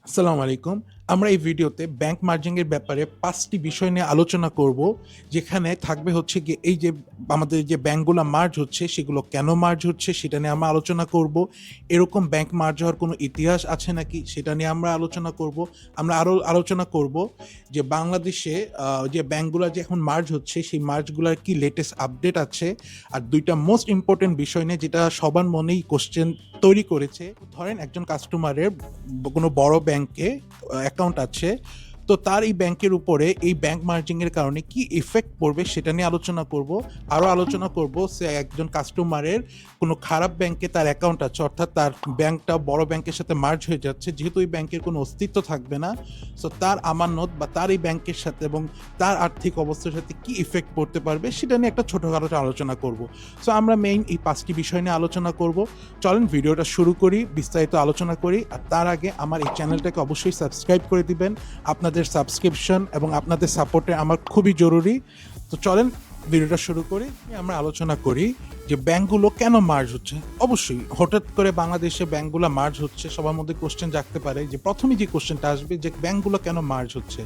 আসসালামু আলাইকুম। আমরা এই ভিডিওতে ব্যাংক মার্জিং এর ব্যাপারে ৫টি বিষয় নিয়ে আলোচনা করব। যেখানে থাকবে হচ্ছে গিয়ে এই যে আমাদের যে ব্যাংকগুলা মার্জ হচ্ছে সেগুলো কেন মার্জ হচ্ছে সেটা নিয়ে আমরা আলোচনা করব। এরকম ব্যাংক মার্জ হওয়ার কোনো ইতিহাস আছে নাকি সেটা নিয়ে আমরা আলোচনা করব। আমরা আরও আলোচনা করব যে বাংলাদেশে যে ব্যাংকগুলা যে এখন মার্জ হচ্ছে সেই মার্জগুলার কি লেটেস্ট আপডেট আছে। আর ২টা মোস্ট ইম্পর্টেন্ট বিষয় নিয়ে যেটা সবার মনেই কোশ্চেন তৈরি করেছে। ধরেন একজন কাস্টমারের কোনো বড় ব্যাংকে অ্যাকাউন্ট আছে, তো তার এই ব্যাংকের উপরে এই ব্যাংক মার্জিং এর কারণে কি ইফেক্ট পড়বে সেটা নিয়ে আলোচনা করব। আরও আলোচনা করব সে একজন কাস্টমারের কোনো খারাপ ব্যাংকে তার অ্যাকাউন্ট আছে, অর্থাৎ তার ব্যাংকটা বড় ব্যাংকের সাথে মার্জ হয়ে যাচ্ছে, যেহেতু এই ব্যাংকের কোনো অস্তিত্ব থাকবে না। সো তার আমানত বা তার এই ব্যাংকের সাথে এবং তার আর্থিক অবস্থার সাথে কি ইফেক্ট পড়তে পারবে সেটা নিয়ে একটা ছোটোখাটো আলোচনা করব। সো আমরা মেইন এই 5টি বিষয় নিয়ে আলোচনা করব। চলেন ভিডিওটা শুরু করি, বিস্তারিত আলোচনা করি। আর তার আগে আমার এই চ্যানেলটাকে অবশ্যই সাবস্ক্রাইব করে দিবেন। আপনাদের সাবস্ক্রিপশন এবং আপনাদের সাপোর্টে আমার খুবই জরুরি। তো চলেন ভিডিওটা শুরু করি। আমরা আলোচনা করি যে ব্যাংকগুলো কেন মার্জ হচ্ছে। অবশ্যই হঠাৎ করে বাংলাদেশে ব্যাংকগুলো মার্জ হচ্ছে, সবার মধ্যে কোশ্চেন জাগতে পারে যে প্রথমেই যে কোশ্চেনটা আসবে যে ব্যাংকগুলো কেন মার্জ হচ্ছে।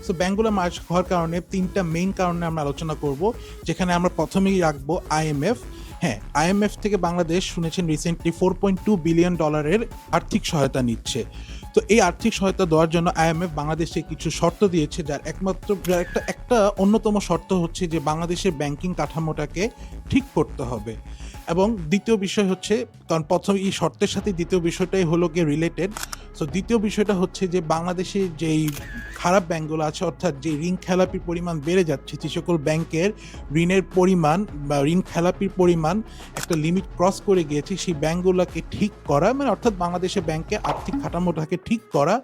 সো ব্যাংকগুলো মার্জ হওয়ার কারণে 3টা মেইন কারণে আমরা আলোচনা করব, যেখানে আমরা প্রথমেই রাখবো আইএমএফ। হ্যাঁ, আইএমএফ থেকে বাংলাদেশ শুনেছেন রিসেন্টলি $4.2 বিলিয়ন আর্থিক সহায়তা নিচ্ছে। তো এই আর্থিক সহায়তা দেওয়ার জন্য আইএমএফ বাংলাদেশে কিছু শর্ত দিয়েছে, যার একটা অন্যতম শর্ত হচ্ছে যে বাংলাদেশের ব্যাংকিং কাঠামোটাকে ঠিক করতে হবে। এবং দ্বিতীয় বিষয় হচ্ছে, কারণ প্রথম এই শর্তের সাথে দ্বিতীয় বিষয়টাই হলো গিয়ে রিলেটেড। সো দ্বিতীয় বিষয়টা হচ্ছে যে বাংলাদেশে যেই খারাপ ব্যাংকগুলো আছে, অর্থাৎ যে ঋণ খেলাপির পরিমাণ বেড়ে যাচ্ছে, যে সকল ব্যাংকের ঋণের পরিমাণ বা ঋণ খেলাপির পরিমাণ একটা লিমিট ক্রস করে গিয়েছে, সেই ব্যাংকগুলোকে ঠিক করা, মানে অর্থাৎ বাংলাদেশের ব্যাংকে আর্থিক কাঠামোটাকে ঠিক করা।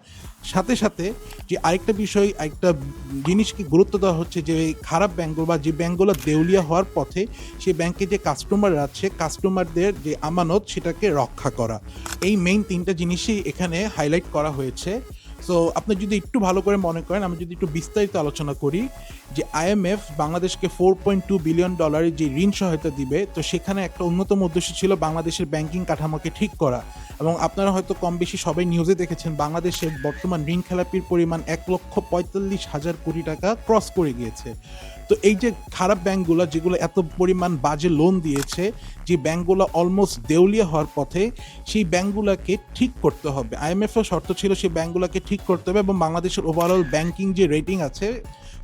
সাথে সাথে যে আরেকটা বিষয়, আরেকটা জিনিসকে গুরুত্ব দেওয়া হচ্ছে যে খারাপ ব্যাংকগুলো বা যে ব্যাংকগুলো দেউলিয়া হওয়ার পথে, সেই ব্যাংকে যে কাস্টমার আছে, কাস্টমারদের যে আমানত সেটাকে রক্ষা করা। এই মেইন 3টা জিনিসই এখানে হাইলাইট করা হয়েছে। সো আপনি যদি একটু ভালো করে মনে করেন, আমি যদি একটু বিস্তারিত আলোচনা করি যে আইএমএফ বাংলাদেশকে $4.2 বিলিয়ন যে ঋণ সহায়তা দিবে, তো সেখানে একটা অন্যতম উদ্দেশ্য ছিল বাংলাদেশের ব্যাংকিং কাঠামোকে ঠিক করা। এবং আপনারা হয়তো কম বেশি সবাই নিউজে দেখেছেন বাংলাদেশের বর্তমান ঋণ খেলাপির পরিমাণ 1,45,000 কোটি টাকা ক্রস করে গিয়েছে। তো এই যে খারাপ ব্যাংকগুলো যেগুলো এত পরিমাণ বাজে লোন দিয়েছে, যে ব্যাংকগুলো অলমোস্ট দেউলিয়া হওয়ার পথে, সেই ব্যাংকগুলোকে ঠিক করতে হবে। আইএমএফের শর্ত ছিল সেই ব্যাংকগুলোকে ঠিক করতে হবে এবং বাংলাদেশের ওভারঅল ব্যাংকিং যে রেটিং আছে,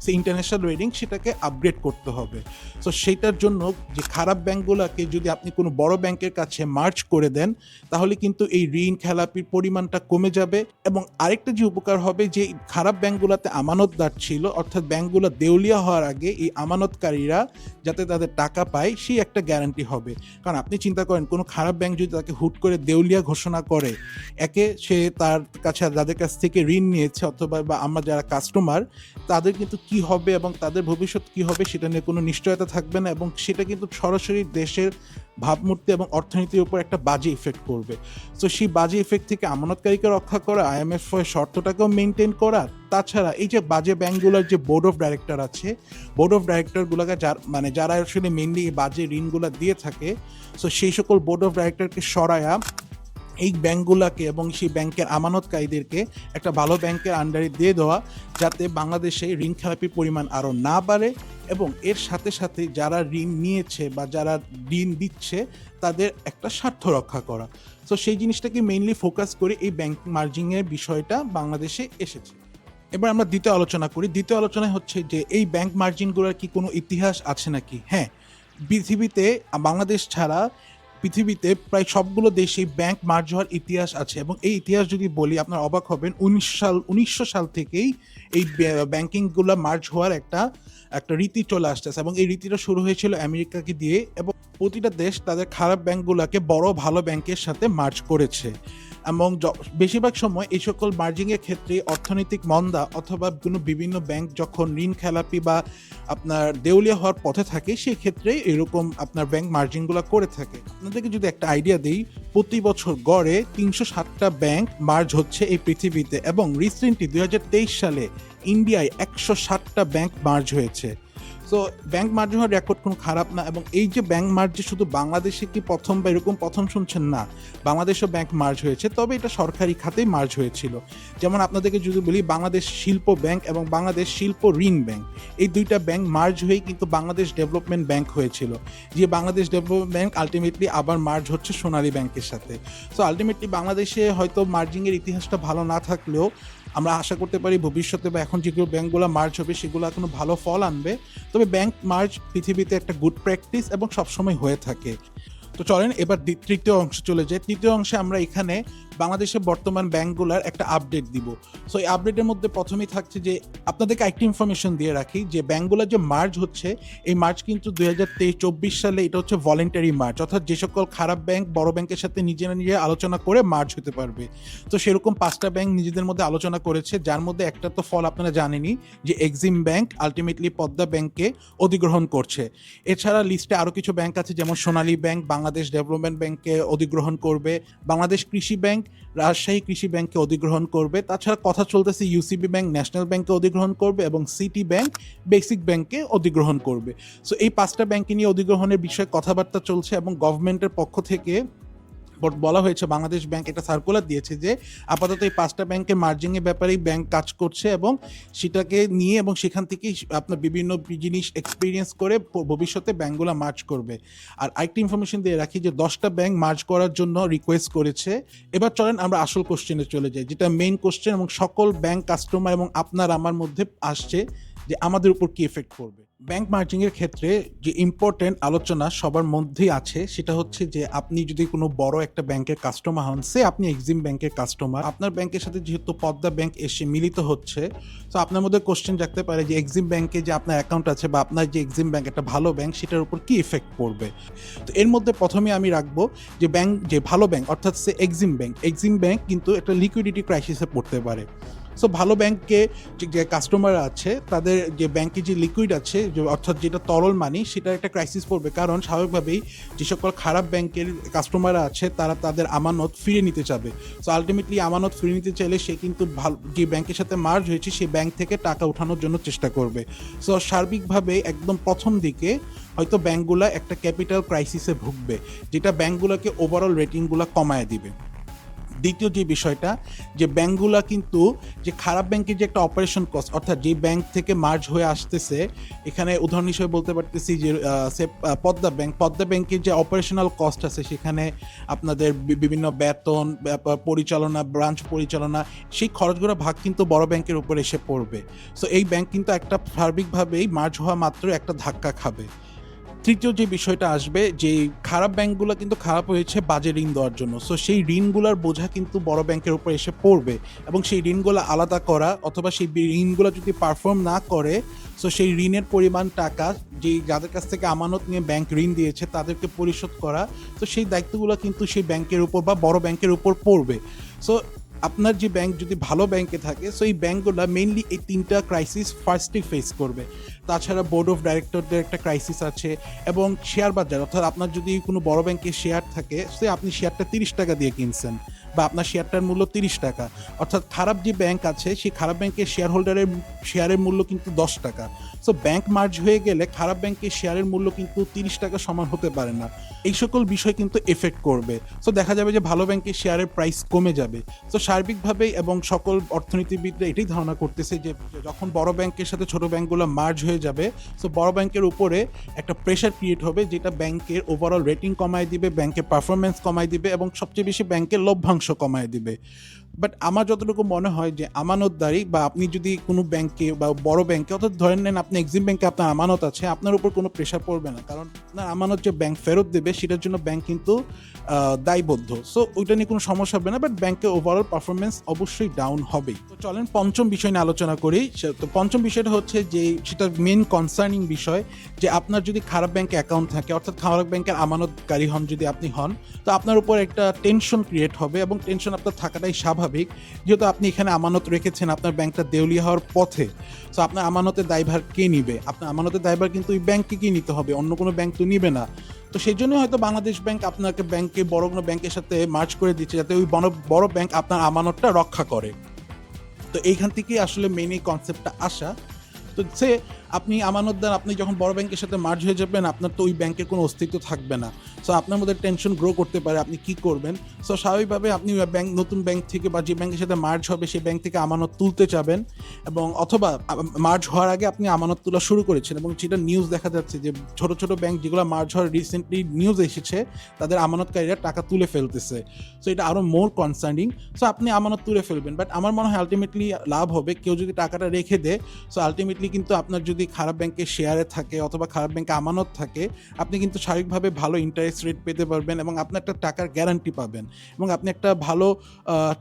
সেই ইন্টারন্যাশনাল রেটিং, সেটাকে আপগ্রেড করতে হবে। সো সেইটার জন্য যে খারাপ ব্যাংকগুলোকে যদি আপনি কোনো বড় ব্যাংকের কাছে মার্চ করে দেন, তাহলে কিন্তু এই ঋণ খেলাপির পরিমাণটা কমে যাবে। এবং আরেকটা যে উপকার হবে, যে খারাপ ব্যাংকগুলোতে আমানতদার ছিল, অর্থাৎ ব্যাংকগুলো দেউলিয়া হওয়ার আগে এই আমানতকারীরা যাতে তাদের টাকা পায় সেই একটা গ্যারান্টি হবে। কারণ আপনি চিন্তা করেন, কোনো খারাপ ব্যাংক যদি তাকে হুট করে দেউলিয়া ঘোষণা করে, একে সে তার কাছে যাদের কাছ থেকে ঋণ নিয়েছে অথবা বা আমরা যারা কাস্টমার, তাদের কিন্তু কি হবে এবং তাদের ভবিষ্যৎ কি হবে সেটা নিয়ে কোনো নিশ্চয়তা থাকবে না, এবং সেটা কিন্তু সরাসরি দেশের ভাবমূর্তি এবং অর্থনীতির উপর একটা বাজে ইফেক্ট করবে। সো সেই বাজে ইফেক্ট থেকে আমানতকারীকে রক্ষা করা, আইএমএফ এর শর্তটাকেও মেনটেন করা। তাছাড়া এই যে বাজে ব্যাংকগুলোর যে বোর্ড অফ ডাইরেক্টর আছে, বোর্ড অফ ডাইরেক্টরগুলোকে যারা আসলে মেনলি এই বাজে ঋণগুলো দিয়ে থাকে, সো সেই সকল বোর্ড অফ ডাইরেক্টরকে সরায়া এই ব্যাংকগুলোকে এবং সেই ব্যাংকের আমানতকারীদেরকে একটা ভালো ব্যাংকের আন্ডারে দিয়ে দেওয়া, যাতে বাংলাদেশে ঋণ খেলাপির পরিমাণ আরও না বাড়ে এবং এর সাথে সাথে যারা ঋণ নিয়েছে বা যারা ঋণ দিচ্ছে তাদের একটা স্বার্থ রক্ষা করা। সো সেই জিনিসটাকে মেইনলি ফোকাস করে এই ব্যাংক মার্জিংয়ের বিষয়টা বাংলাদেশে এসেছে। এবার আমরা দ্বিতীয় আলোচনা করি। দ্বিতীয় আলোচনায় হচ্ছে যে এই ব্যাংক মার্জিনগুলোর কি কোনো ইতিহাস আছে নাকি। হ্যাঁ, পৃথিবীতে বাংলাদেশ ছাড়া পৃথিবীতে প্রায় সবগুলো দেশেই ব্যাংক মার্জ হওয়ার ইতিহাস আছে। এবং এই ইতিহাস যদি বলি আপনার অবাক হবেন, 1900 সাল থেকেই এই ব্যাংকিংগুলো মার্জ হওয়ার একটা রীতি চলে আসতেছে। এবং এই রীতিটা শুরু হয়েছিল আমেরিকাকে দিয়ে, এবং প্রতিটা দেশ তাদের খারাপ ব্যাংকগুলোকে বড় ভালো ব্যাংকের সাথে মার্জ করেছে। এবং বেশিরভাগ সময় এই সকল মার্জিংয়ের ক্ষেত্রে অর্থনৈতিক মন্দা অথবা কোনো বিভিন্ন ব্যাংক যখন ঋণ খেলাপি বা আপনার দেউলিয়া হওয়ার পথে থাকে, সেই ক্ষেত্রে এরকম আপনার ব্যাংক মার্জিনগুলো করে থাকে। আপনাদেরকে যদি একটা আইডিয়া দিই, প্রতি বছর গড়ে 307টা ব্যাংক মার্জ হচ্ছে এই পৃথিবীতে, এবং রিসেন্টলি 2023 সালে ইন্ডিয়ায় 160টা ব্যাংক মার্জ হয়েছে। সো ব্যাংক মার্জ হওয়ার রেকর্ড কোনো খারাপ না, এবং এই যে ব্যাংক মার্জ যে শুধু বাংলাদেশে কি প্রথম বা এরকম প্রথম শুনছেন না, বাংলাদেশেও ব্যাংক মার্জ হয়েছে, তবে এটা সরকারি খাতেই মার্জ হয়েছিল। যেমন আপনাদেরকে যদি বলি, বাংলাদেশ শিল্প ব্যাংক এবং বাংলাদেশ শিল্প ঋণ ব্যাংক, এই দুইটা ব্যাংক মার্জ হয়েই কিন্তু বাংলাদেশ ডেভেলপমেন্ট ব্যাংক হয়েছিল, যে বাংলাদেশ ডেভেলপমেন্ট ব্যাংক আলটিমেটলি আবার মার্জ হচ্ছে সোনালী ব্যাংকের সাথে। সো আলটিমেটলি বাংলাদেশে হয়তো মার্জিংয়ের ইতিহাসটা ভালো না থাকলেও আমরা আশা করতে পারি ভবিষ্যতে বা এখন যেগুলো ব্যাংকগুলো মার্জ হবে সেগুলো কোনো ভালো ফল আনবে। তবে ব্যাংক মার্জ পৃথিবীতে একটা গুড প্র্যাকটিস এবং সবসময় হয়ে থাকে। তো চলেন এবার তৃতীয় অংশে চলে যায়। তৃতীয় অংশে আমরা এখানে বাংলাদেশের বর্তমান ব্যাংকগুলোর একটা আপডেট দিব। সো এই আপডেটের মধ্যে প্রথমেই থাকছে যে আপনাদেরকে একটা ইনফরমেশন দিয়ে রাখি যে ব্যাংকগুলো যে মার্জ হচ্ছে, এই মার্জ কিন্তু 2023-24 সালে এটা হচ্ছে ভলেন্টারি মার্জ, অর্থাৎ যে সকল খারাপ ব্যাংক বড় ব্যাংকের সাথে নিজেরা নিজে আলোচনা করে মার্জ হতে পারবে। তো সেরকম 5টা ব্যাংক নিজেদের মধ্যে আলোচনা করেছে, যার মধ্যে একটা তো ফল আপনারা জানেনই যে এক্সিম ব্যাংক আলটিমেটলি পদ্মা ব্যাংকে অধিগ্রহণ করছে। এছাড়া লিস্টে আরও কিছু ব্যাংক আছে, যেমন সোনালী ব্যাংক বাংলাদেশ ডেভেলপমেন্ট ব্যাংকে অধিগ্রহণ করবে, বাংলাদেশ কৃষি ব্যাংক রাজশাহী কৃষি ব্যাংকে অধিগ্রহণ করবে। তাছাড়া কথা চলতেছে ইউসিবি ব্যাংক ন্যাশনাল ব্যাংকে অধিগ্রহণ করবে এবং সিটি ব্যাংক বেসিক ব্যাংকে অধিগ্রহণ করবে। সো এই 5টা ব্যাংকে নিয়ে অধিগ্রহণের বিষয়ে কথাবার্তা চলছে এবং গভর্নমেন্টের পক্ষ থেকে বলা হয়েছে, বাংলাদেশ ব্যাংক একটা সার্কুলার দিয়েছে যে আপাতত এই 5টা ব্যাংকের মার্জিংয়ের ব্যাপারেই ব্যাংক কাজ করছে এবং সেটাকে নিয়ে এবং সেখান থেকেই আপনার বিভিন্ন জিনিস এক্সপিরিয়েন্স করে ভবিষ্যতে ব্যাংকগুলো মার্জ করবে। আর আরেকটি ইনফরমেশন দিয়ে রাখি যে 10টা ব্যাংক মার্জ করার জন্য রিকোয়েস্ট করেছে। এবার চলেন আমরা আসল কোশ্চেনে চলে যাই, যেটা মেইন কোশ্চেন এবং সকল ব্যাংক কাস্টমার এবং আপনার আমার মধ্যে আসছে যে আমাদের উপর কি এফেক্ট পড়বে। ব্যাংক মার্জিংয়ের ক্ষেত্রে যে ইম্পর্টেন্ট আলোচনা সবার মধ্যেই আছে সেটা হচ্ছে যে আপনি যদি কোনো বড় একটা ব্যাংকের কাস্টমার হন, সে আপনি এক্সিম ব্যাংকের কাস্টমার, আপনার ব্যাংকের সাথে যেহেতু পদ্মা ব্যাংক এসে মিলিত হচ্ছে, তো আপনার মধ্যে কোশ্চেন জাগতে পারে যে এক্সিম ব্যাংকে যে আপনার অ্যাকাউন্ট আছে বা আপনার যে এক্সিম ব্যাংক একটা ভালো ব্যাংক, সেটার উপর কি এফেক্ট পড়বে। তো এর মধ্যে প্রথমে আমি রাখবো যে ব্যাংক যে ভালো ব্যাংক অর্থাৎ সে এক্সিম ব্যাংক কিন্তু একটা লিকুইডিটি ক্রাইসিসে পড়তে পারে। সো ভালো ব্যাংকে যে কাস্টমার আছে তাদের যে ব্যাংকে যে লিকুইড আছে অর্থাৎ যেটা তরল মানি, সেটার একটা ক্রাইসিস পড়বে, কারণ স্বাভাবিকভাবেই যে সকল খারাপ ব্যাংকের কাস্টমাররা আছে তারা তাদের আমানত ফিরিয়ে নিতে চাবে। সো আলটিমেটলি আমানত ফিরিয়ে নিতে চাইলে সে কিন্তু ভালো যে ব্যাংকের সাথে মার্জ হয়েছে সেই ব্যাংক থেকে টাকা ওঠানোর জন্য চেষ্টা করবে। সো সার্বিকভাবে একদম প্রথম দিকে হয়তো ব্যাংকগুলো একটা ক্যাপিটাল ক্রাইসিসে ভুগবে, যেটা ব্যাংকগুলোকে ওভারঅল রেটিংগুলো কমায় দিবে। দ্বিতীয় যে বিষয়টা, যে ব্যাংকগুলা কিন্তু যে খারাপ ব্যাংকের যে একটা অপারেশন কস্ট, অর্থাৎ যে ব্যাংক থেকে মার্জ হয়ে আসতেছে, এখানে উদাহরণ হিসেবে বলতে পারতেছি যে পদ্মা ব্যাংকের যে অপারেশনাল কস্ট আছে, সেখানে আপনাদের বিভিন্ন বেতন পরিচালনা, ব্রাঞ্চ পরিচালনা, সেই খরচগুলো ভাগ কিন্তু বড় ব্যাংকের উপর এসে পড়বে। সো এই ব্যাংক কিন্তু একটা সার্বিকভাবেই মার্জ হওয়া মাত্র একটা ধাক্কা খাবে। তৃতীয় যে বিষয়টা আসবে, যে খারাপ ব্যাংকগুলো কিন্তু খারাপ হয়েছে বাজে ঋণ দেওয়ার জন্য, সো সেই ঋণগুলোর বোঝা কিন্তু বড় ব্যাংকের উপর এসে পড়বে এবং সেই ঋণগুলো আলাদা করা অথবা সেই ঋণগুলো যদি পারফর্ম না করে, সো সেই ঋণের পরিমাণ টাকা যে যাদের কাছ থেকে আমানত নিয়ে ব্যাংক ঋণ দিয়েছে তাদেরকে পরিশোধ করা, তো সেই দায়িত্বগুলো কিন্তু সেই ব্যাংকের উপর বা বড় ব্যাংকের উপর পড়বে। সো আপনার যে ব্যাংক যদি ভালো ব্যাংকে থাকে, সো এই ব্যাংকগুলো মেইনলি এই 3টা ক্রাইসিস ফার্স্টে ফেস করবে। তাছাড়া বোর্ড অফ ডাইরেক্টরদের একটা ক্রাইসিস আছে এবং শেয়ার বাজার, অর্থাৎ আপনার যদি কোনো বড় ব্যাংকের শেয়ার থাকে, সে আপনি শেয়ারটা 30 টাকা দিয়ে কিনছেন বা আপনার শেয়ারটার মূল্য 30 টাকা, অর্থাৎ খারাপ যে ব্যাংক আছে সেই খারাপ ব্যাংকের শেয়ার হোল্ডারের শেয়ারের মূল্য কিন্তু 10 টাকা। সো ব্যাংক মার্জ হয়ে গেলে খারাপ ব্যাংকের শেয়ারের মূল্য কিন্তু 30 টাকা সমান হতে পারে না। এই সকল বিষয় কিন্তু এফেক্ট করবে। সো দেখা যাবে যে ভালো ব্যাংকের শেয়ারের প্রাইস কমে যাবে। সো সার্বিকভাবে এবং সকল অর্থনীতিবিদরা এটাই ধারণা করতেছে যে যখন বড় ব্যাংকের সাথে ছোট ব্যাংকগুলো মার্জ হয়ে যাবে, সো বড় ব্যাংকের উপরে একটা প্রেশার ক্রিয়েট হবে, যেটা ব্যাংকের ওভারঅল রেটিং কমায় দিবে, ব্যাংকের পারফরমেন্স কমায় দিবে এবং সবচেয়ে বেশি ব্যাংকের লভ্যাংশ কমায় দিবে। বাট আমার যতটুকু মনে হয় যে আমানতদারি বা আপনি যদি কোনো ব্যাংকে বা বড় ব্যাংকে, অর্থাৎ ধরেন নেন আপনি এক্সিম ব্যাংকে আপনার আমানত আছে, আপনার উপর কোনো প্রেশার পড়বে না, কারণ আপনার আমানত যে ব্যাংক ফেরত দেবে সেটার জন্য ব্যাংক কিন্তু দায়বদ্ধ। সো ওইটা নিয়ে কোনো সমস্যা হবে না, বাট ব্যাংকের ওভারঅল পারফরমেন্স অবশ্যই ডাউন হবেই। তো চলেন পঞ্চম বিষয় নিয়ে আলোচনা করি। তো পঞ্চম বিষয়টা হচ্ছে যে সেটা মেন কনসার্নিং বিষয়, যে আপনার যদি খারাপ ব্যাংকে অ্যাকাউন্ট থাকে, অর্থাৎ খারাপ ব্যাংকের আমানতকারী হন যদি আপনি হন, তো আপনার উপর একটা টেনশন ক্রিয়েট হবে এবং টেনশন আপনার থাকাটাই স্বাভাবিক, যেহেতু আপনি এখানে আমানত রেখেছেন, আপনার ব্যাংকটা দেউলিয়া হওয়ার পথে। সো আপনার আমানতের দায়ভার কে নিবে? আপনার আমানতের দায়ভার কিন্তু ওই ব্যাংককেই নিতে হবে, অন্য কোনো ব্যাংক তো নিবে না। তো সেই জন্য হয়তো বাংলাদেশ ব্যাংক আপনাকে ব্যাংকে বড় কোনো ব্যাংকের সাথে মার্জ করে দিচ্ছে, যাতে ওই বড় ব্যাংক আপনার আমানতটা রক্ষা করে। তো এইখান থেকেই আসলে মেইন এই কনসেপ্টটা আসা। তো তো সে আপনি আমানত দেন, আপনি যখন বড় ব্যাংকের সাথে মার্জ হয়ে যাবেন আপনার তো ওই ব্যাংকের কোনো অস্তিত্ব থাকবে না। সো আপনার মধ্যে টেনশন গ্রো করতে পারে আপনি কি করবেন। সো স্বাভাবিকভাবে আপনি নতুন ব্যাংক থেকে বা যে ব্যাংকের সাথে মার্জ হবে সেই ব্যাংক থেকে আমানত তুলতে চাবেন, এবং অথবা মার্জ হওয়ার আগে আপনি আমানত তোলা শুরু করেছেন, এবং যেটা নিউজ দেখা যাচ্ছে যে ছোট ছোট ব্যাংক যেগুলো মার্জ হওয়ার রিসেন্টলি নিউজ এসেছে তাদের আমানতকারীরা টাকা তুলে ফেলতেছে। সো এটা আরও মোর কনসার্নিং। সো আপনি আমানত তুলে ফেলবেন, বাট আমার মনে হয় আলটিমেটলি লাভ হবে কেউ যদি টাকাটা রেখে দেয়। সো আলটিমেটলি কিন্তু আপনার যদি খারাপ ব্যাংকের শেয়ারে থাকে অথবা খারাপ ব্যাংকে আমানত থাকে, আপনি কিন্তু স্বাভাবিকভাবে ভালো ইন্টারেস্ট রেট পেতে পারবেন এবং আপনি একটা টাকার গ্যারান্টি পাবেন, এবং আপনি একটা ভালো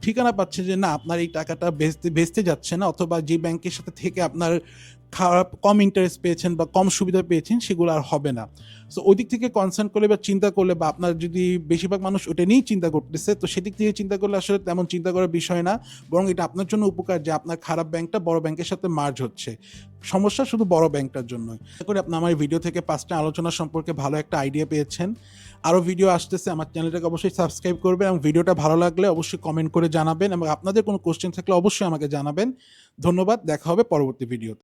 ঠিকানা পাচ্ছেন যে না আপনার এই টাকাটা বেচতে যাচ্ছে না, অথবা যে ব্যাংকের সাথে থেকে আপনার কম ইন্টারেস্ট পেয়েছেন বা কম সুবিধা পেয়েছেন সেগুলো আর হবে না। সো ওই দিক থেকে কনসার্ন করলে বা চিন্তা করলে, বা আপনার যদি বেশিরভাগ মানুষ ওটা নিয়েই চিন্তা করতেছে, তো সেদিক থেকে চিন্তা করলে আসলে তেমন চিন্তা করার বিষয় না, বরং এটা আপনার জন্য উপকার যে আপনার খারাপ ব্যাংকটা বড় ব্যাংকের সাথে মার্জ হচ্ছে। সমস্যা শুধু বড় ব্যাংকটার জন্যই। আশা করি আপনি আমার এই ভিডিও থেকে 5টা আলোচনা সম্পর্কে ভালো একটা আইডিয়া পেয়েছেন। আরও ভিডিও আসতেছে, আমার চ্যানেলটাকে অবশ্যই সাবস্ক্রাইব করবেন, এবং ভিডিওটা ভালো লাগলে অবশ্যই কমেন্ট করে জানাবেন, এবং আপনাদের কোনো কোশ্চেন থাকলে অবশ্যই আমাকে জানাবেন। ধন্যবাদ, দেখা হবে পরবর্তী ভিডিওতে।